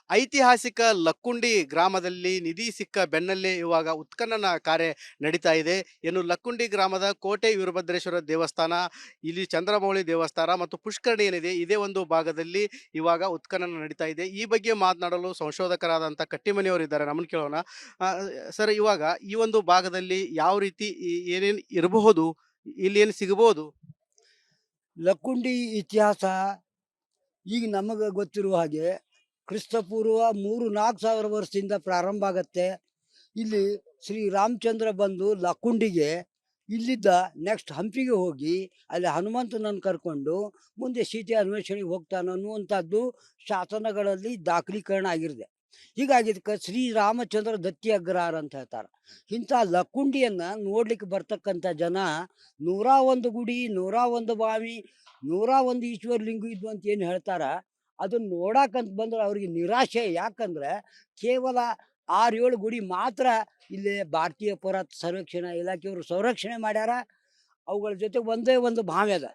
ಐತಿಹಾಸಿಕ ಲಕ್ಕುಂಡಿ ಗ್ರಾಮದಲ್ಲಿ ನಿಧಿ ಸಿಕ್ಕ ಬೆನ್ನಲ್ಲೇ ಇವಾಗ ಉತ್ಖನನ ಕಾರ್ಯ ನಡೀತಾ ಇದೆ. ಇನ್ನು ಲಕ್ಕುಂಡಿ ಗ್ರಾಮದ ಕೋಟೆ ವೀರಭದ್ರೇಶ್ವರ ದೇವಸ್ಥಾನ, ಇಲ್ಲಿ ಚಂದ್ರಮೌಳಿ ದೇವಸ್ಥಾನ ಮತ್ತು ಪುಷ್ಕರಣಿ ಏನಿದೆ, ಇದೇ ಒಂದು ಭಾಗದಲ್ಲಿ ಇವಾಗ ಉತ್ಖನನ ನಡೀತಾ ಇದೆ. ಈ ಬಗ್ಗೆ ಮಾತನಾಡಲು ಸಂಶೋಧಕರಾದಂಥ ಕಟ್ಟಿಮನಿಯವರಿದ್ದಾರೆ, ನಮ್ಮನ್ನು ಕೇಳೋಣ. ಆ, ಸರ್, ಇವಾಗ ಈ ಒಂದು ಭಾಗದಲ್ಲಿ ಯಾವ ರೀತಿ ಏನೇನು ಇರಬಹುದು, ಇಲ್ಲಿ ಏನು ಸಿಗಬಹುದು? ಲಕ್ಕುಂಡಿ ಇತಿಹಾಸ ಈಗ ನಮಗೆ ಗೊತ್ತಿರುವ ಹಾಗೆ ಕ್ರಿಸ್ತಪೂರ್ವ 3-4 ಸಾವಿರ ವರ್ಷದಿಂದ ಪ್ರಾರಂಭ ಆಗತ್ತೆ. ಇಲ್ಲಿ ಶ್ರೀ ರಾಮಚಂದ್ರ ಬಂದು ಲಕ್ಕುಂಡಿಗೆ ಇಲ್ಲಿದ್ದ ನೆಕ್ಸ್ಟ್ ಹಂಪಿಗೆ ಹೋಗಿ ಅಲ್ಲಿ ಹನುಮಂತನನ್ನು ಕರ್ಕೊಂಡು ಮುಂದೆ ಸೀತೆ ಅನ್ವೇಷಣೆಗೆ ಹೋಗ್ತಾನೆ ಅನ್ನುವಂಥದ್ದು ಶಾಸನಗಳಲ್ಲಿ ದಾಖಲೀಕರಣ ಆಗಿರುತ್ತೆ. ಹೀಗಾಗಿ ಇದಕ್ಕೆ ಶ್ರೀರಾಮಚಂದ್ರ ದತ್ತಿ ಅಗ್ರಹಾರ ಅಂತ ಹೇಳ್ತಾರೆ. ಇಂಥ ಲಕ್ಕುಂಡಿಯನ್ನು ನೋಡ್ಲಿಕ್ಕೆ ಬರ್ತಕ್ಕಂಥ ಜನ 101 ಗುಡಿ, 101 ಬಾವಿ, 101 ಈಶ್ವರಲಿಂಗ ಇದ್ವು ಅಂತ ಏನು ಹೇಳ್ತಾರ, ಅದನ್ನ ನೋಡಕ್ಕಂತ ಬಂದ್ರೆ ಅವ್ರಿಗೆ ನಿರಾಶೆ. ಯಾಕಂದ್ರೆ ಕೇವಲ 6-7 ಗುಡಿ ಮಾತ್ರ ಇಲ್ಲಿ ಭಾರತೀಯ ಪುರಾತತ್ವ ಸರ್ವೇಕ್ಷಣಾ ಇಲಾಖೆಯವರು ಸಂರಕ್ಷಣೆ ಮಾಡ್ಯಾರ. ಅವುಗಳ ಜೊತೆ ಒಂದೇ ಒಂದು ಬಾವಿ ಅದ.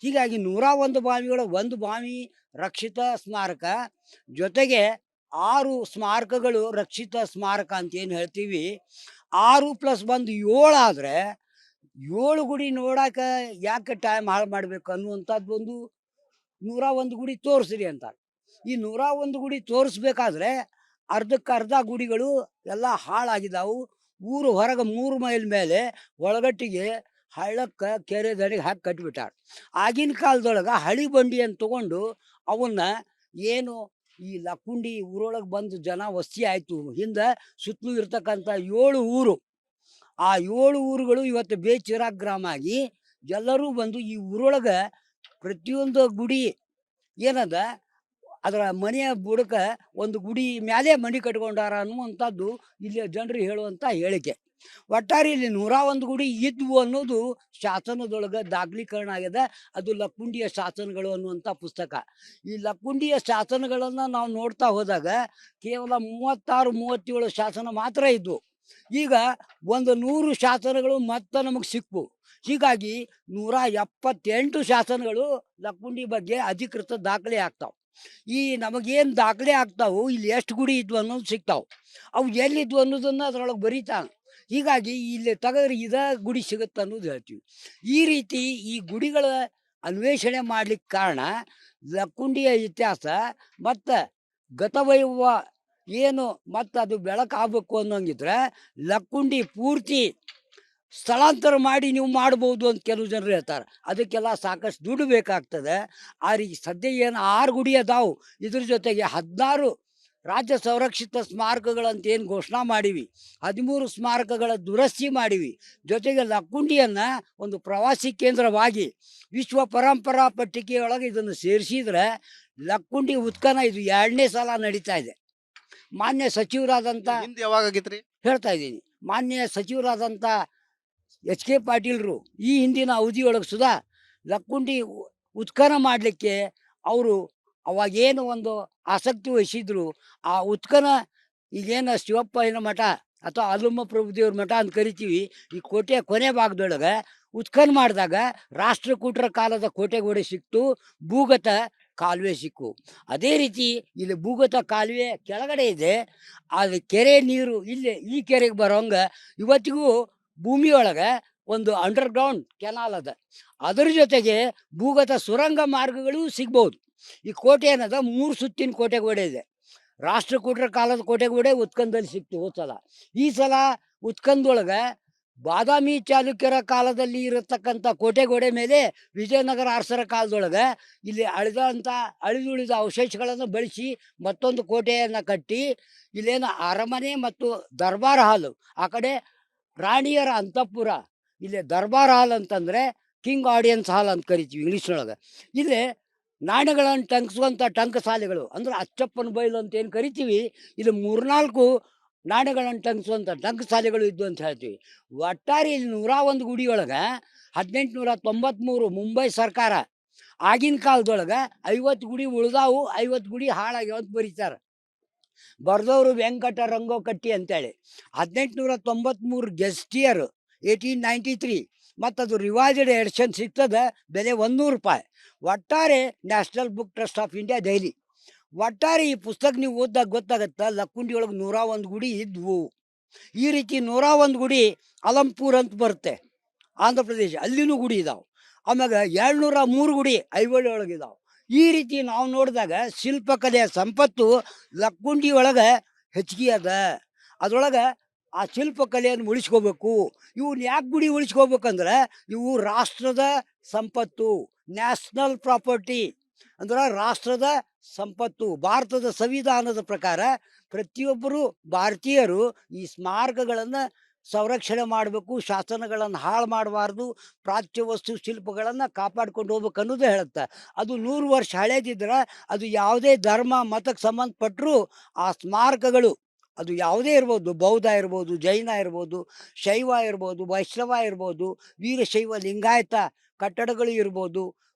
ಹೀಗಾಗಿ 101 ಬಾವಿಗಳ ಒಂದು ಬಾವಿ ರಕ್ಷಿತ ಸ್ಮಾರಕ, ಜೊತೆಗೆ 6 ಸ್ಮಾರಕಗಳು ರಕ್ಷಿತ ಸ್ಮಾರಕ ಅಂತ ಏನು ಹೇಳ್ತೀವಿ. 6+1 7 ಆದರೆ 7 ಗುಡಿ ನೋಡಾಕ ಯಾಕೆ ಟೈಮ್ ಹಾಳು ಮಾಡ್ಬೇಕು ಅನ್ನುವಂಥದ್ದು ಒಂದು 101 ಗುಡಿ ತೋರಿಸ್ರಿ ಅಂತಾರೆ. ಈ 101 ಗುಡಿ ತೋರಿಸ್ಬೇಕಾದ್ರೆ ಅರ್ಧಕ್ಕರ್ಧ ಗುಡಿಗಳು ಎಲ್ಲ ಹಾಳಾಗಿದ್ದಾವು. ಊರು ಹೊರಗೆ 3 ಮೈಲ್ ಮೇಲೆ ಒಳಗಟ್ಟಿಗೆ ಹಳ್ಳಕ್ಕೆ ಕೆರೆ ದಡಿಗೆ ಹಾಕಿ ಕಟ್ಟಿಬಿಟ್ಟಾರ. ಆಗಿನ ಕಾಲದೊಳಗೆ ಹಳಿ ಬಂಡಿಯನ್ನು ತಗೊಂಡು ಅವನ್ನ ಏನು ಈ ಲಕ್ಕುಂಡಿ ಊರೊಳಗೆ ಬಂದು ಜನ ವಸ್ತಿ ಆಯಿತು. ಹಿಂದೆ ಸುತ್ತಲೂ ಇರ್ತಕ್ಕಂಥ 7 ಊರು, ಆ 7 ಊರುಗಳು ಇವತ್ತು ಬೇಚಿರಾಗ್ ಗ್ರಾಮ ಆಗಿ ಎಲ್ಲರೂ ಬಂದು ಈ ಊರೊಳಗೆ ಪ್ರತಿಯೊಂದು ಗುಡಿ ಏನದ ಅದರ ಮನೆಯ ಬುಡಕ ಒಂದು ಗುಡಿ ಮ್ಯಾಲೆ ಮನೆ ಕಟ್ಕೊಂಡಾರ ಅನ್ನುವಂಥದ್ದು ಇಲ್ಲಿ ಜನರು ಹೇಳುವಂಥ ಹೇಳಿಕೆ. ಒಟ್ಟಾರೆ ಇಲ್ಲಿ 101 ಗುಡಿ ಇದ್ವು ಅನ್ನೋದು ಶಾಸನದೊಳಗೆ ದಾಖಲೀಕರಣ ಆಗಿದೆ. ಅದು ಲಕ್ಕುಂಡಿಯ ಶಾಸನಗಳು ಅನ್ನುವಂಥ ಪುಸ್ತಕ. ಈ ಲಕ್ಕುಂಡಿಯ ಶಾಸನಗಳನ್ನು ನಾವು ನೋಡ್ತಾ ಹೋದಾಗ ಕೇವಲ 36-37 ಶಾಸನ ಮಾತ್ರ ಇದ್ವು. ಈಗ 100 ಶಾಸನಗಳು ಮತ್ತೆ ನಮಗೆ ಸಿಕ್ವು. ಹೀಗಾಗಿ 178 ಶಾಸನಗಳು ಲಕ್ಕುಂಡಿ ಬಗ್ಗೆ ಅಧಿಕೃತ ದಾಖಲೆ ಆಗ್ತಾವೆ. ಈ ನಮಗೇನು ದಾಖಲೆ ಆಗ್ತಾವು, ಇಲ್ಲಿ ಎಷ್ಟು ಗುಡಿ ಇದ್ವು ಅನ್ನೋದು ಸಿಗ್ತಾವೆ. ಅವು ಎಲ್ಲಿದ್ವು ಅನ್ನೋದನ್ನು ಅದರೊಳಗೆ ಬರೀತಾನೆ. ಹೀಗಾಗಿ ಇಲ್ಲಿ ತೆಗೆದ್ರೆ ಇದ ಗುಡಿ ಸಿಗುತ್ತೆ ಅನ್ನೋದು ಹೇಳ್ತೀವಿ. ಈ ರೀತಿ ಈ ಗುಡಿಗಳ ಅನ್ವೇಷಣೆ ಮಾಡ್ಲಿಕ್ಕೆ ಕಾರಣ ಲಕ್ಕುಂಡಿಯ ಇತಿಹಾಸ ಮತ್ತು ಗತವೈಭವ ಏನು ಮತ್ತು ಅದು ಬೆಳಕಾಗಬೇಕು ಅನ್ನೋಂಗಿದ್ರೆ ಲಕ್ಕುಂಡಿ ಪೂರ್ತಿ ಸ್ಥಳಾಂತರ ಮಾಡಿ ನೀವು ಮಾಡ್ಬೋದು ಅಂತ ಕೆಲವು ಜನರು ಹೇಳ್ತಾರೆ. ಅದಕ್ಕೆಲ್ಲ ಸಾಕಷ್ಟು ದುಡ್ಡು ಬೇಕಾಗ್ತದೆ. ಆ ರೀತಿ ಸದ್ಯ ಏನು 6 ಗುಡಿ ಅದಾವು, ಇದ್ರ ಜೊತೆಗೆ 16 ರಾಜ್ಯ ಸಂರಕ್ಷಿತ ಸ್ಮಾರಕಗಳಂತ ಏನು ಘೋಷಣೆ ಮಾಡೀವಿ, 13 ಸ್ಮಾರಕಗಳ ದುರಸ್ತಿ ಮಾಡೀವಿ. ಜೊತೆಗೆ ಲಕ್ಕುಂಡಿಯನ್ನು ಒಂದು ಪ್ರವಾಸಿ ಕೇಂದ್ರವಾಗಿ ವಿಶ್ವ ಪರಂಪರಾ ಪಟ್ಟಿಕೆಯೊಳಗೆ ಇದನ್ನು ಸೇರಿಸಿದ್ರೆ ಲಕ್ಕುಂಡಿ ಉತ್ಖನನ ಇದು 2ನೇ ಸಲ ನಡೀತಾ ಇದೆ. ಮಾನ್ಯ ಸಚಿವರಾದಂಥ ಹಿಂದೆ ಯಾವಾಗ ಆಗಿತ್ರಿ? ಹೇಳ್ತಾ ಇದ್ದೀನಿ, ಮಾನ್ಯ ಸಚಿವರಾದಂಥ H.K. ಪಾಟೀಲ್ರು ಈ ಹಿಂದಿನ ಅವಧಿಯೊಳಗೆ ಸುಧಾ ಲಕ್ಕುಂಡಿ ಉತ್ಖನನ ಮಾಡಲಿಕ್ಕೆ ಅವರು ಅವಾಗೇನು ಒಂದು ಆಸಕ್ತಿ ವಹಿಸಿದ್ರು. ಆ ಉತ್ಖನನ ಈಗೇನು ಶಿವಪ್ಪನ ಮಠ ಅಥವಾ ಅಲ್ಲಮ್ಮ ಪ್ರಭುದೇವ್ರ ಮಠ ಅಂತ ಕರಿತೀವಿ, ಈ ಕೋಟೆಯ ಕೊನೆ ಭಾಗದೊಳಗೆ ಉತ್ಖನನ ಮಾಡಿದಾಗ ರಾಷ್ಟ್ರಕೂಟರ ಕಾಲದ ಕೋಟೆಗೋಡೆ ಸಿಕ್ತು, ಭೂಗತ ಕಾಲುವೆ ಸಿಕ್ಕು. ಅದೇ ರೀತಿ ಇಲ್ಲಿ ಭೂಗತ ಕಾಲುವೆ ಕೆಳಗಡೆ ಇದೆ. ಅದು ಕೆರೆ ನೀರು ಇಲ್ಲಿ ಈ ಕೆರೆಗೆ ಬರೋಂಗ ಇವತ್ತಿಗೂ ಭೂಮಿಯೊಳಗೆ ಒಂದು ಅಂಡರ್ಗ್ರೌಂಡ್ ಕೆನಾಲ್ ಅದ. ಅದರ ಜೊತೆಗೆ ಭೂಗತ ಸುರಂಗ ಮಾರ್ಗಗಳು ಸಿಗ್ಬೋದು. ಈ ಕೋಟೆ ಏನದ 3 ಸುತ್ತಿನ ಕೋಟೆಗೋಡೆ ಇದೆ. ರಾಷ್ಟ್ರಕೂಟರ ಕಾಲದ ಕೋಟೆಗೋಡೆ ಉತ್ಖನದಲ್ಲಿ ಸಿಕ್ತು ಹೋದ ಸಲ. ಈ ಸಲ ಉತ್ಖನದೊಳಗೆ ಬಾದಾಮಿ ಚಾಲುಕ್ಯರ ಕಾಲದಲ್ಲಿ ಇರತಕ್ಕಂಥ ಕೋಟೆಗೋಡೆ ಮೇಲೆ ವಿಜಯನಗರ ಅರಸರ ಕಾಲದೊಳಗೆ ಇಲ್ಲಿ ಅಳಿದುಳಿದ ಅವಶೇಷಗಳನ್ನು ಬಳಸಿ ಮತ್ತೊಂದು ಕೋಟೆಯನ್ನು ಕಟ್ಟಿ ಇಲ್ಲೇನು ಅರಮನೆ ಮತ್ತು ದರ್ಬಾರ್ ಹಾಲು, ಆ ಕಡೆ ರಾಣಿಯರ ಅಂತಃಪುರ, ಇಲ್ಲಿ ದರ್ಬಾರ್ ಹಾಲ್ ಅಂತಂದರೆ ಕಿಂಗ್ ಆಡಿಯನ್ಸ್ ಹಾಲ್ ಅಂತ ಕರಿತೀವಿ ಇಂಗ್ಲೀಷ್ನೊಳಗೆ. ಇಲ್ಲಿ ನಾಣ್ಯಗಳನ್ನು ಟಂಕಿಸುವಂಥ ಟಂಕಸಾಲೆಗಳು ಅಂದರೆ ಅಚ್ಚಪ್ಪನ ಬೈಲು ಅಂತ ಏನು ಕರಿತೀವಿ, ಇಲ್ಲಿ 3-4 ನಾಣ್ಯಗಳನ್ನು ಟಂಕಿಸುವಂಥ ಟಂಕಸಾಲೆಗಳು ಇದ್ದು ಅಂತ ಹೇಳ್ತೀವಿ. ಒಟ್ಟಾರೆ ಇಲ್ಲಿ 101 ಗುಡಿಯೊಳಗೆ 1893 ಮುಂಬೈ ಸರ್ಕಾರ ಆಗಿನ ಕಾಲದೊಳಗೆ 50 ಗುಡಿ ಉಳ್ದಾವು, 50 ಗುಡಿ ಹಾಳಾಗ್ಯಾವ ಅಂತ ಬರೀತಾರೆ. ಬರೆದವರು ವೆಂಕಟ ರಂಗೋಕಟ್ಟಿ ಅಂತೇಳಿ. 1893 ಗೆಸ್ಟಿಯರ್ 1893 ಮತ್ತು ಅದು ರಿವೈಸ್ಡ್ ಎಡಿಷನ್ ಸಿಗ್ತದೆ, ಬೆಲೆ 100 ರೂಪಾಯಿ. ಒಟ್ಟಾರೆ national book trust of India, Delhi ಒಟ್ಟಾರೆ ಈ ಪುಸ್ತಕ ನೀವು ಓದಿದಾಗ ಗೊತ್ತಾಗತ್ತ ಲಕ್ಕುಂಡಿ ಒಳಗೆ 101 ಗುಡಿ ಇದ್ವು. ಈ ರೀತಿ 101 ಗುಡಿ ಅಲಂಪುರ್ ಅಂತ ಬರುತ್ತೆ ಆಂಧ್ರ ಪ್ರದೇಶ, ಅಲ್ಲಿನೂ ಗುಡಿ ಇದಾವೆ. ಆಮ್ಯಾಗ 703 ಗುಡಿ ಐಹೊಳೆ ಒಳಗೆ ಇದಾವೆ. ಈ ರೀತಿ ನಾವು ನೋಡಿದಾಗ ಶಿಲ್ಪಕಲೆಯ ಸಂಪತ್ತು ಲಕ್ಕುಂಡಿ ಒಳಗೆ ಹೆಚ್ಚಿಗೆ ಅದ. ಅದ್ರೊಳಗೆ ಆ ಶಿಲ್ಪಕಲೆಯನ್ನು ಉಳಿಸ್ಕೋಬೇಕು. ಇವನ್ನ ಯಾಕೆ ಗುಡಿ ಉಳಿಸ್ಕೋಬೇಕಂದ್ರೆ ಇವು ರಾಷ್ಟ್ರದ ಸಂಪತ್ತು, ನ್ಯಾಷನಲ್ ಪ್ರಾಪರ್ಟಿ, ಅಂದ್ರೆ ರಾಷ್ಟ್ರದ ಸಂಪತ್ತು. ಭಾರತದ ಸಂವಿಧಾನದ ಪ್ರಕಾರ ಪ್ರತಿಯೊಬ್ಬರು ಭಾರತೀಯರು ಈ ಸ್ಮಾರಕಗಳನ್ನು ಸಂರಕ್ಷಣೆ ಮಾಡಬೇಕು, ಶಾಸನಗಳನ್ನು ಹಾಳು ಮಾಡಬಾರ್ದು, ಪ್ರಾಚ್ಯ ವಸ್ತು ಶಿಲ್ಪಗಳನ್ನು ಕಾಪಾಡ್ಕೊಂಡು ಹೋಗ್ಬೇಕು ಅನ್ನೋದು ಹೇಳುತ್ತೆ. ಅದು 100 ವರ್ಷ ಹಳೇದಿದ್ರೆ ಅದು ಯಾವುದೇ ಧರ್ಮ ಮತಕ್ಕೆ ಸಂಬಂಧಪಟ್ಟರು ಆ ಸ್ಮಾರಕಗಳು, ಅದು ಯಾವುದೇ ಇರ್ಬೋದು, ಬೌದ್ಧ ಇರ್ಬೋದು, ಜೈನ ಇರ್ಬೋದು, ಶೈವ ಇರ್ಬೋದು, ವೈಷ್ಣವ ಇರ್ಬೋದು, ವೀರಶೈವ ಲಿಂಗಾಯತ ಕಟ್ಟಡಗಳು ಇರ್ಬೋದು,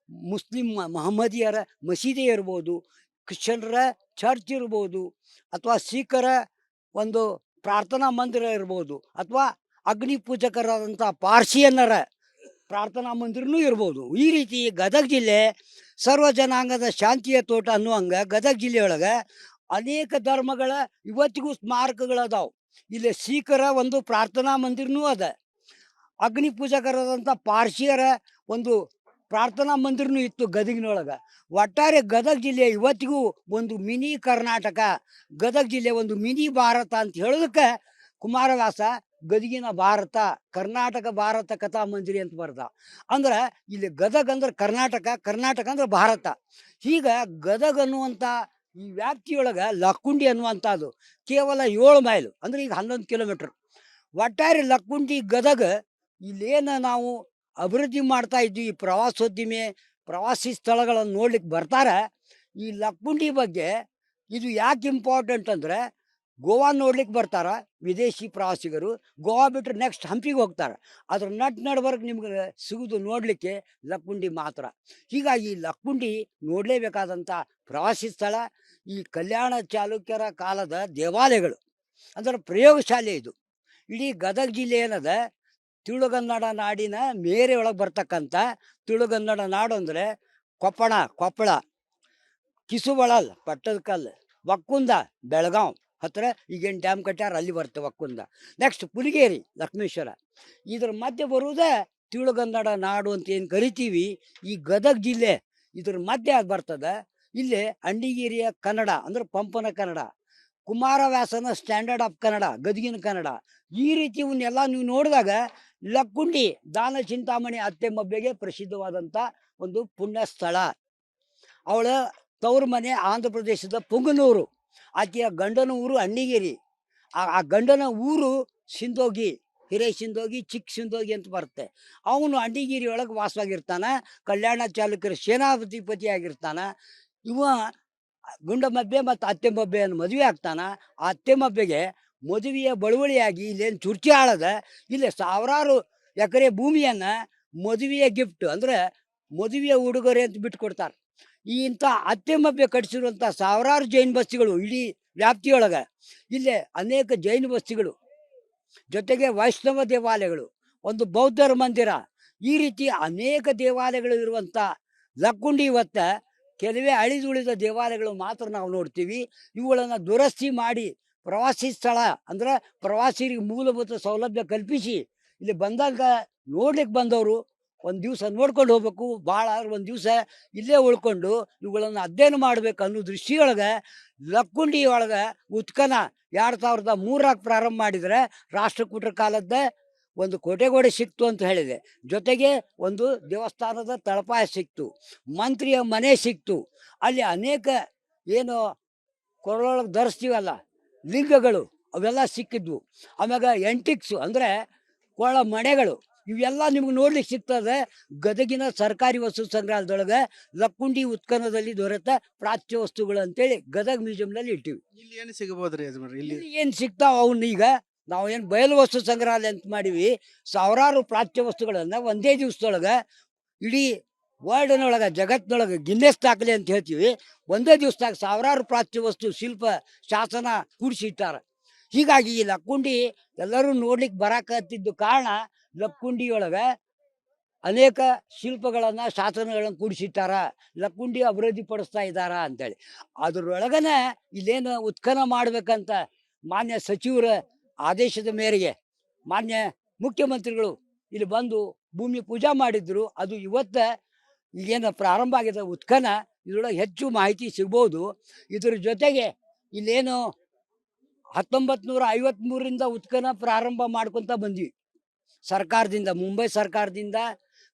ಮುಸ್ಲಿಂ ಮಹಮ್ಮದಿಯರ ಮಸೀದಿ ಇರ್ಬೋದು, ಕ್ರಿಶ್ಚಿಯನ್ರ ಚರ್ಚ್ ಇರ್ಬೋದು, ಅಥವಾ ಸಿಖ್ಖರ ಒಂದು ಪ್ರಾರ್ಥನಾ ಮಂದಿರ ಇರ್ಬೋದು, ಅಥವಾ ಅಗ್ನಿ ಪೂಜಕರಾದಂಥ ಪಾರ್ಸಿಯನ್ನರ ಪ್ರಾರ್ಥನಾ ಮಂದಿರನೂ ಇರ್ಬೋದು. ಈ ರೀತಿ ಗದಗ ಜಿಲ್ಲೆ ಸರ್ವ ಜನಾಂಗದ ಶಾಂತಿಯ ತೋಟ ಅನ್ನುವಂಗ ಗದಗ ಜಿಲ್ಲೆಯೊಳಗೆ ಅನೇಕ ಧರ್ಮಗಳ ಇವತ್ತಿಗೂ ಸ್ಮಾರಕಗಳದಾವು. ಇಲ್ಲಿ ಸಿಖ್ಖರ ಒಂದು ಪ್ರಾರ್ಥನಾ ಮಂದಿರನೂ ಅದ, ಅಗ್ನಿ ಪೂಜಕರಾದಂಥ ಪಾರ್ಸಿಯರ ಒಂದು ಪ್ರಾರ್ಥನಾ ಮಂದಿರನೂ ಇತ್ತು ಗದಗಿನೊಳಗೆ. ಒಟ್ಟಾರೆ ಗದಗ ಜಿಲ್ಲೆ ಇವತ್ತಿಗೂ ಒಂದು ಮಿನಿ ಕರ್ನಾಟಕ, ಗದಗ ಜಿಲ್ಲೆ ಒಂದು ಮಿನಿ ಭಾರತ ಅಂತ ಹೇಳೋದಕ್ಕೆ ಕುಮಾರವ್ಯಾಸ ಗದಗಿನ ಭಾರತ, ಕರ್ನಾಟಕ ಭಾರತ ಕಥಾ ಮಂಜರಿ ಅಂತ ಬರ್ದ. ಅಂದ್ರೆ ಇಲ್ಲಿ ಗದಗ ಅಂದ್ರೆ ಕರ್ನಾಟಕ, ಕರ್ನಾಟಕ ಅಂದ್ರೆ ಭಾರತ. ಈಗ ಗದಗ ಅನ್ನುವಂಥ ಈ ವ್ಯಾಪ್ತಿಯೊಳಗೆ ಲಕ್ಕುಂಡಿ ಅನ್ನುವಂಥದ್ದು ಕೇವಲ 7 ಮೈಲು, ಅಂದ್ರೆ ಈಗ 11 ಕಿಲೋಮೀಟ್ರ್. ಒಟ್ಟಾರೆ ಲಕ್ಕುಂಡಿ ಗದಗ ಇಲ್ಲೇನು ನಾವು ಅಭಿವೃದ್ಧಿ ಮಾಡ್ತಾ ಇದ್ವಿ, ಪ್ರವಾಸೋದ್ಯಮೆ ಪ್ರವಾಸಿ ಸ್ಥಳಗಳನ್ನು ನೋಡ್ಲಿಕ್ಕೆ ಬರ್ತಾರೆ. ಈ ಲಕ್ಕುಂಡಿ ಬಗ್ಗೆ ಇದು ಯಾಕೆ ಇಂಪಾರ್ಟೆಂಟ್ ಅಂದರೆ, ಗೋವಾ ನೋಡ್ಲಿಕ್ಕೆ ಬರ್ತಾರೆ ವಿದೇಶಿ ಪ್ರವಾಸಿಗರು, ಗೋವಾ ಬಿಟ್ಟರೆ ನೆಕ್ಸ್ಟ್ ಹಂಪಿಗೆ ಹೋಗ್ತಾರೆ. ಅದ್ರ ನಡ್ಬರ್ಕ್ ನಿಮ್ಗೆ ಸಿಗೋದು ನೋಡಲಿಕ್ಕೆ ಲಕ್ಕುಂಡಿ ಮಾತ್ರ. ಹೀಗಾಗಿ ಲಕ್ಕುಂಡಿ ನೋಡಲೇಬೇಕಾದಂಥ ಪ್ರವಾಸಿ ಸ್ಥಳ. ಈ ಕಲ್ಯಾಣ ಚಾಲುಕ್ಯರ ಕಾಲದ ದೇವಾಲಯಗಳು, ಅಂದ್ರೆ ಪ್ರಯೋಗಶಾಲೆ ಇದು. ಇಡೀ ಗದಗ ಜಿಲ್ಲೆ ಏನದ ತುಳುಗನ್ನಡ ನಾಡಿನ ಮೇರೆ ಒಳಗೆ ಬರ್ತಕ್ಕಂಥ ತುಳುಗನ್ನಡ ನಾಡು ಅಂದರೆ ಕೊಪ್ಪಳ, ಕಿಸುಬಳಲ್ ಪಟ್ಟದಕಲ್ಲು, ಒಕ್ಕುಂದ ಬೆಳಗಾವ್ ಹತ್ತಿರ ಈಗೇನು ಡ್ಯಾಮ್ ಕಟ್ಟಾರ ಅಲ್ಲಿ ಬರುತ್ತೆ ಒಕ್ಕುಂದ. ನೆಕ್ಸ್ಟ್ ಪುಲಿಗೇರಿ ಲಕ್ಷ್ಮೇಶ್ವರ. ಇದ್ರ ಮಧ್ಯೆ ಬರುವುದೇ ತುಳುಗನ್ನಡ ನಾಡು ಅಂತ ಏನು ಕರಿತೀವಿ. ಈ ಗದಗ ಜಿಲ್ಲೆ ಇದ್ರ ಮಧ್ಯೆ ಅದು ಬರ್ತದೆ. ಇಲ್ಲಿ ಅಂಡಿಗೇರಿಯ ಕನ್ನಡ ಅಂದ್ರೆ ಪಂಪನ ಕನ್ನಡ, ಕುಮಾರವ್ಯಾಸನ ಸ್ಟ್ಯಾಂಡರ್ಡ್ ಆಫ್ ಕನ್ನಡ ಗದಗಿನ ಕನ್ನಡ. ಈ ರೀತಿ ಇವನ್ನೆಲ್ಲ ನೀವು ನೋಡಿದಾಗ ಲಕ್ಕುಂಡಿ ದಾನ ಚಿಂತಾಮಣಿ ಅತ್ತೆ ಮಬ್ಬೆಗೆ ಪ್ರಸಿದ್ಧವಾದಂಥ ಒಂದು ಪುಣ್ಯ ಸ್ಥಳ. ಅವಳ ತವರು ಮನೆ ಆಂಧ್ರ ಪ್ರದೇಶದ ಪುಂಗನೂರು, ಆಕೆಯ ಗಂಡನ ಊರು ಅಣ್ಣಿಗೇರಿ. ಆ ಗಂಡನ ಊರು ಸಿಂದೋಗಿ, ಹಿರೇ ಸಿಂದೋಗಿ, ಚಿಕ್ಕ ಸಿಂದೋಗಿ ಅಂತ ಬರುತ್ತೆ. ಅವನು ಅಂಡಿಗೇರಿ ಒಳಗೆ ವಾಸವಾಗಿರ್ತಾನೆ, ಕಲ್ಯಾಣ ಚಾಲುಕ್ಯರ ಸೇನಾಧಿಪತಿ ಆಗಿರ್ತಾನೆ. ಇವ ಗುಂಡಮಬ್ಬೆ ಮತ್ತು ಅತ್ತೆ ಮಬ್ಬೆಯನ್ನು ಮದುವೆ ಆಗ್ತಾನೆ. ಆ ಅತ್ತೆ ಮಬ್ಬೆಗೆ ಮದುವೆಯ ಬಳುವಳಿಯಾಗಿ ಇಲ್ಲೇನು ಚುರ್ಚಿ ಆಳದ, ಇಲ್ಲಿ ಸಾವಿರಾರು ಎಕರೆ ಭೂಮಿಯನ್ನು ಮದುವೆಯ ಗಿಫ್ಟ್ ಅಂದರೆ ಮದುವೆಯ ಉಡುಗೊರೆ ಅಂತ ಬಿಟ್ಟು ಕೊಡ್ತಾರೆ. ಇಂಥ ಅತ್ತೆ ಮಬ್ಬೆ ಕಟ್ಟಿಸಿರುವಂಥ ಸಾವಿರಾರು ಜೈನ ಬಸ್ತಿಗಳು ಇಡೀ ವ್ಯಾಪ್ತಿಯೊಳಗೆ. ಇಲ್ಲೇ ಅನೇಕ ಜೈನ ಬಸ್ತಿಗಳು, ಜೊತೆಗೆ ವೈಷ್ಣವ ದೇವಾಲಯಗಳು, ಒಂದು ಬೌದ್ಧರ ಮಂದಿರ, ಈ ರೀತಿ ಅನೇಕ ದೇವಾಲಯಗಳು ಇರುವಂಥ ಲಕ್ಕುಂಡಿ ಇವತ್ತು ಕೆಲವೇ ಅಳಿದುಳಿದ ದೇವಾಲಯಗಳು ಮಾತ್ರ ನಾವು ನೋಡ್ತೀವಿ. ಇವುಗಳನ್ನು ದುರಸ್ತಿ ಮಾಡಿ ಪ್ರವಾಸಿ ಸ್ಥಳ ಅಂದ್ರೆ ಪ್ರವಾಸಿಗರಿಗೆ ಮೂಲಭೂತ ಸೌಲಭ್ಯ ಕಲ್ಪಿಸಿ ಇಲ್ಲಿ ಬಂದಾಗ ನೋಡ್ಲಿಕ್ಕೆ ಬಂದವರು ಒಂದು ದಿವಸ ನೋಡ್ಕೊಂಡು ಹೋಗ್ಬೇಕು, ಭಾಳ ಒಂದು ದಿವಸ ಇಲ್ಲೇ ಉಳ್ಕೊಂಡು ಇವುಗಳನ್ನು ಅಧ್ಯಯನ ಮಾಡ್ಬೇಕು ಅನ್ನೋ ದೃಷ್ಟಿಯೊಳಗೆ ಲಕ್ಕುಂಡಿ ಒಳಗೆ ಉತ್ಖನ 2003 ಪ್ರಾರಂಭ ಮಾಡಿದರೆ ರಾಷ್ಟ್ರಕೂಟರ ಕಾಲದ್ದೇ ಒಂದು ಕೋಟೆಗೋಡೆ ಸಿಕ್ತು ಅಂತ ಹೇಳಿದೆ. ಜೊತೆಗೆ ಒಂದು ದೇವಸ್ಥಾನದ ತಳಪಾಯ ಸಿಕ್ತು, ಮಂತ್ರಿಯ ಮನೆ ಸಿಕ್ತು. ಅಲ್ಲಿ ಅನೇಕ ಏನು ಕೊರಳೊಳಗೆ ಧರಿಸ್ತೀವಲ್ಲ ಲಿಂಗಗಳು ಅವೆಲ್ಲ ಸಿಕ್ಕಿದ್ವು. ಆಮ್ಯಾಗ ಎಂಟಿಕ್ಸು ಅಂದರೆ ಕೊಳ್ಳ ಮಣೆಗಳು, ಇವೆಲ್ಲ ನಿಮ್ಗೆ ನೋಡ್ಲಿಕ್ಕೆ ಸಿಗ್ತದೆ ಗದಗಿನ ಸರ್ಕಾರಿ ವಸ್ತು ಸಂಗ್ರಹಾಲಯದೊಳಗೆ. ಲಕ್ಕುಂಡಿ ಉತ್ಖನದಲ್ಲಿ ದೊರೆತ ಪ್ರಾಚ್ಯ ವಸ್ತುಗಳು ಅಂತೇಳಿ ಗದಗ ಮ್ಯೂಸಿಯಂನಲ್ಲಿ ಇಟ್ಟಿವಿ. ಇಲ್ಲಿ ಏನು ಸಿಗಬಹುದ್ರಿ ಯಜಮಾನ್ರಿ? ಇಲ್ಲಿ ಏನು ಸಿಗ್ತಾವ ಅವನ್ನ ಈಗ ನಾವು ಏನು ಬಯಲು ವಸ್ತು ಸಂಗ್ರಹಾಲಯ ಅಂತ ಮಾಡಿವಿ. ಸಾವಿರಾರು ಪ್ರಾಚ್ಯ ವಸ್ತುಗಳನ್ನು ಒಂದೇ ದಿವಸದೊಳಗೆ ಇಡೀ ವರ್ಲ್ಡ್ನೊಳಗೆ, ಜಗತ್ತಿನೊಳಗೆ ಗಿನ್ನೆಸ್ ದಾಖಲೆ ಅಂತ ಹೇಳ್ತೀವಿ, ಒಂದೇ ದಿವಸದಾಗ ಸಾವಿರಾರು ಪ್ರಾಚ್ಯ ವಸ್ತು ಶಿಲ್ಪ ಶಾಸನ ಕೂಡಿಸಿಟ್ಟಾರ. ಹೀಗಾಗಿ ಈ ಲಕ್ಕುಂಡಿ ಎಲ್ಲರೂ ನೋಡ್ಲಿಕ್ಕೆ ಬರಾಕತ್ತಿದ್ದು ಕಾರಣ ಲಕ್ಕುಂಡಿಯೊಳಗೆ ಅನೇಕ ಶಿಲ್ಪಗಳನ್ನು ಶಾಸನಗಳನ್ನು ಕೂಡಿಸಿಟ್ಟಾರ, ಲಕ್ಕುಂಡಿ ಅಭಿವೃದ್ಧಿ ಪಡಿಸ್ತಾ ಇದ್ದಾರ ಅಂತೇಳಿ. ಅದರೊಳಗನೆ ಇಲ್ಲೇನು ಉತ್ಖನನ ಮಾಡ್ಬೇಕಂತ ಮಾನ್ಯ ಸಚಿವರ ಆದೇಶದ ಮೇರೆಗೆ ಮಾನ್ಯ ಮುಖ್ಯಮಂತ್ರಿಗಳು ಇಲ್ಲಿ ಬಂದು ಭೂಮಿ ಪೂಜಾ ಮಾಡಿದ್ರು. ಅದು ಇವತ್ತ ಈಗೇನು ಪ್ರಾರಂಭ ಆಗಿದೆ ಉತ್ಖನನ, ಇದರೊಳಗೆ ಹೆಚ್ಚು ಮಾಹಿತಿ ಸಿಗ್ಬೋದು. ಇದ್ರ ಜೊತೆಗೆ ಇಲ್ಲೇನು 1953ರಿಂದ ಉತ್ಖನನ ಪ್ರಾರಂಭ ಮಾಡ್ಕೊತ ಬಂದ್ವಿ. ಸರ್ಕಾರದಿಂದ, ಮುಂಬೈ ಸರ್ಕಾರದಿಂದ,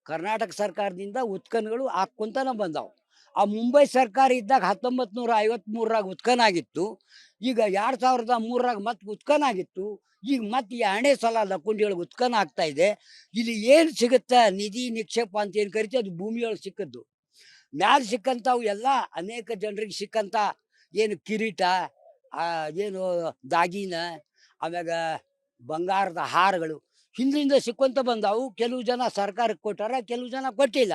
ಕರ್ನಾಟಕ ಸರ್ಕಾರದಿಂದ ಉತ್ಖನನಗಳು ಹಾಕ್ಕೊಂತಾನೆ ಬಂದಾವು. ಆ ಮುಂಬೈ ಸರ್ಕಾರ ಇದ್ದಾಗ 1953ರಾಗ ಉತ್ಖನನ ಆಗಿತ್ತು. ಈಗ 2003ರಾಗ ಮತ್ತೆ ಉತ್ಖನನ ಆಗಿತ್ತು. ಈಗ ಮತ್ತೆ 2ನೇ ಸಲ ಲಕ್ಕುಂಡಿಯೊಳಗೆ ಉತ್ಖನನ ಆಗ್ತಾ ಇದೆ. ಇಲ್ಲಿ ಏನು ಸಿಗುತ್ತೆ ನಿಧಿ ನಿಕ್ಷೇಪ ಅಂತ ಏನು ಕರಿತೀವಿ, ಅದು ಭೂಮಿಯೊಳಗೆ ಸಿಕ್ಕದ್ದು. ಮ್ಯಾಲ ಸಿಕ್ಕಂಥವು ಎಲ್ಲ ಅನೇಕ ಜನರಿಗೆ ಸಿಕ್ಕಂಥ ಏನು ಕಿರೀಟ, ಏನು ದಾಗಿನ, ಆಮ್ಯಾಗ ಬಂಗಾರದ ಹಾರಗಳು ಹಿಂದಿಂದ ಸಿಕ್ಕೊಂತ ಬಂದಾವು. ಕೆಲವು ಜನ ಸರ್ಕಾರಕ್ಕೆ ಕೊಟ್ಟಾರ, ಕೆಲವು ಜನ ಕೊಟ್ಟಿಲ್ಲ.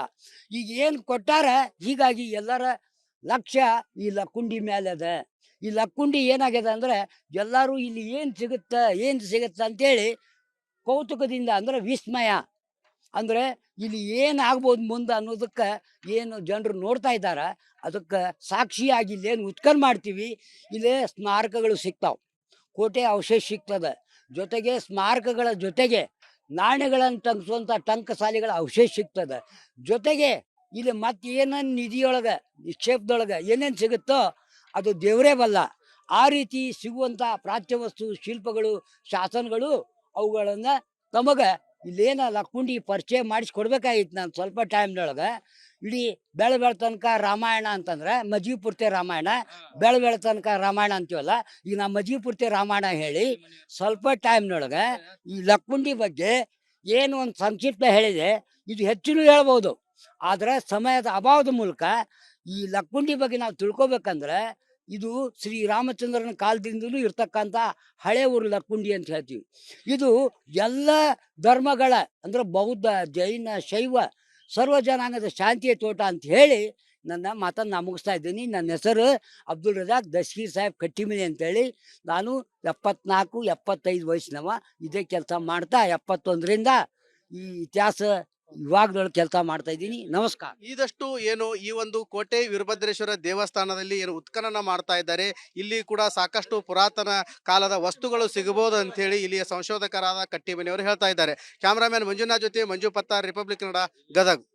ಈಗ ಏನು ಕೊಟ್ಟಾರ, ಹೀಗಾಗಿ ಎಲ್ಲರ ಲಕ್ಷ್ಯ ಈ ಲಕ್ಕುಂಡಿ ಮೇಲೆ ಅದ. ಈ ಲಕ್ಕುಂಡಿ ಏನಾಗ್ಯದ ಅಂದರೆ ಎಲ್ಲರೂ ಇಲ್ಲಿ ಏನು ಸಿಗುತ್ತೆ ಅಂತೇಳಿ ಕೌತುಕದಿಂದ, ಅಂದರೆ ವಿಸ್ಮಯ, ಅಂದರೆ ಇಲ್ಲಿ ಏನಾಗ್ಬೋದು ಮುಂದೆ ಅನ್ನೋದಕ್ಕೆ ಏನು ಜನರು ನೋಡ್ತಾ ಇದ್ದಾರೆ, ಅದಕ್ಕೆ ಸಾಕ್ಷಿಯಾಗಿ ಇಲ್ಲೇನು ಉತ್ಖನನ ಮಾಡ್ತೀವಿ, ಇಲ್ಲೇ ಸ್ಮಾರಕಗಳು ಸಿಗ್ತಾವೆ, ಕೋಟೆ ಅವಶೇಷ ಸಿಗ್ತದೆ. ಜೊತೆಗೆ ಸ್ಮಾರಕಗಳ ಜೊತೆಗೆ ನಾಣ್ಯಗಳನ್ನು ಟಂಕಿಸುವಂಥ ಟಂಕಸಾಲಿಗಳ ಅವಶೇಷ ಸಿಗ್ತದೆ. ಜೊತೆಗೆ ಇಲ್ಲಿ ಮತ್ತೆ ಏನೇನು ನಿಧಿಯೊಳಗೆ ನಿಕ್ಷೇಪದೊಳಗೆ ಏನೇನು ಸಿಗುತ್ತೋ ಅದು ದೇವರೇ ಬಲ್ಲ. ಆ ರೀತಿ ಸಿಗುವಂಥ ಪ್ರಾಚ್ಯವಸ್ತು ಶಿಲ್ಪಗಳು, ಶಾಸನಗಳು, ಅವುಗಳನ್ನು ತಮಗೆ ಇಲ್ಲೇನ ಲಕ್ಕುಂಡಿ ಪರಿಚಯ ಮಾಡಿಸ್ಕೊಡ್ಬೇಕಾಗಿತ್ತು. ನಾನು ಸ್ವಲ್ಪ ಟೈಮ್ನೊಳಗೆ ಇಡೀ ಬೆಳ ತನಕ ರಾಮಾಯಣ ಅಂತಂದ್ರೆ ಮಜ್ಗಿ ಪೂರ್ತಿ ರಾಮಾಯಣ, ಬೆಳ ತನಕ ರಾಮಾಯಣ ಅಂತೀವಲ್ಲ, ಈಗ ನಾ ಮಜ್ಗಿ ಪೂರ್ತಿ ರಾಮಾಯಣ ಹೇಳಿ ಸ್ವಲ್ಪ ಟೈಮ್ನೊಳಗೆ ಈ ಲಕ್ಕುಂಡಿ ಬಗ್ಗೆ ಏನು ಒಂದು ಸಂಕ್ಷಿಪ್ತ ಹೇಳಿದೆ. ಇದು ಹೆಚ್ಚಿನೂ ಹೇಳ್ಬೋದು, ಆದರೆ ಸಮಯದ ಅಭಾವದ ಮೂಲಕ ಈ ಲಕ್ಕುಂಡಿ ಬಗ್ಗೆ ನಾವು ತಿಳ್ಕೊಬೇಕಂದ್ರೆ ಇದು ಶ್ರೀರಾಮಚಂದ್ರನ ಕಾಲದಿಂದಲೂ ಇರ್ತಕ್ಕಂಥ ಹಳೆ ಊರು ಲಕ್ಕುಂಡಿ ಅಂತ ಹೇಳ್ತೀವಿ. ಇದು ಎಲ್ಲ ಧರ್ಮಗಳ ಅಂದರೆ ಬೌದ್ಧ, ಜೈನ, ಶೈವ ಸರ್ವ ಜನಾಂಗದ ಶಾಂತಿಯ ತೋಟ ಅಂತ ಹೇಳಿ ನನ್ನ ಮಾತನ್ನು ನಾನು ಮುಗಿಸ್ತಾ ಇದ್ದೀನಿ. ನನ್ನ ಹೆಸರು ಅಬ್ದುಲ್ ರಜಾಕ್ ದಸ್ಗೀರ್ ಸಾಹೇಬ್ ಕಟ್ಟಿಮನಿ ಅಂತೇಳಿ. ನಾನು 74-75 ವಯಸ್ಸಿನವ. ಇದೇ ಕೆಲಸ ಮಾಡ್ತಾ 71ರಿಂದ ಈ ಇತಿಹಾಸ ವಿಭಾಗದೊಳಗೆ ಕೆಲಸ ಮಾಡ್ತಾ ಇದ್ದೀನಿ. ನಮಸ್ಕಾರ. ಇದಷ್ಟು ಏನು ಈ ಒಂದು ಕೋಟೆ ವೀರಭದ್ರೇಶ್ವರ ದೇವಸ್ಥಾನದಲ್ಲಿ ಏನು ಉತ್ಖನನ ಮಾಡ್ತಾ ಇದ್ದಾರೆ, ಇಲ್ಲಿ ಕೂಡ ಸಾಕಷ್ಟು ಪುರಾತನ ಕಾಲದ ವಸ್ತುಗಳು ಸಿಗಬಹುದು ಅಂತ ಹೇಳಿ ಇಲ್ಲಿಯ ಸಂಶೋಧಕರಾದ ಕಟ್ಟಿಮನಿಯವರು ಹೇಳ್ತಾ ಇದ್ದಾರೆ. ಕ್ಯಾಮರಾಮ್ಯಾನ್ ಮಂಜುನಾಥ್ ಜೊತೆ ಮಂಜು ಪತ್ತಾರ್, ರಿಪಬ್ಲಿಕ್ ಕನ್ನಡ, ಗದಗ್.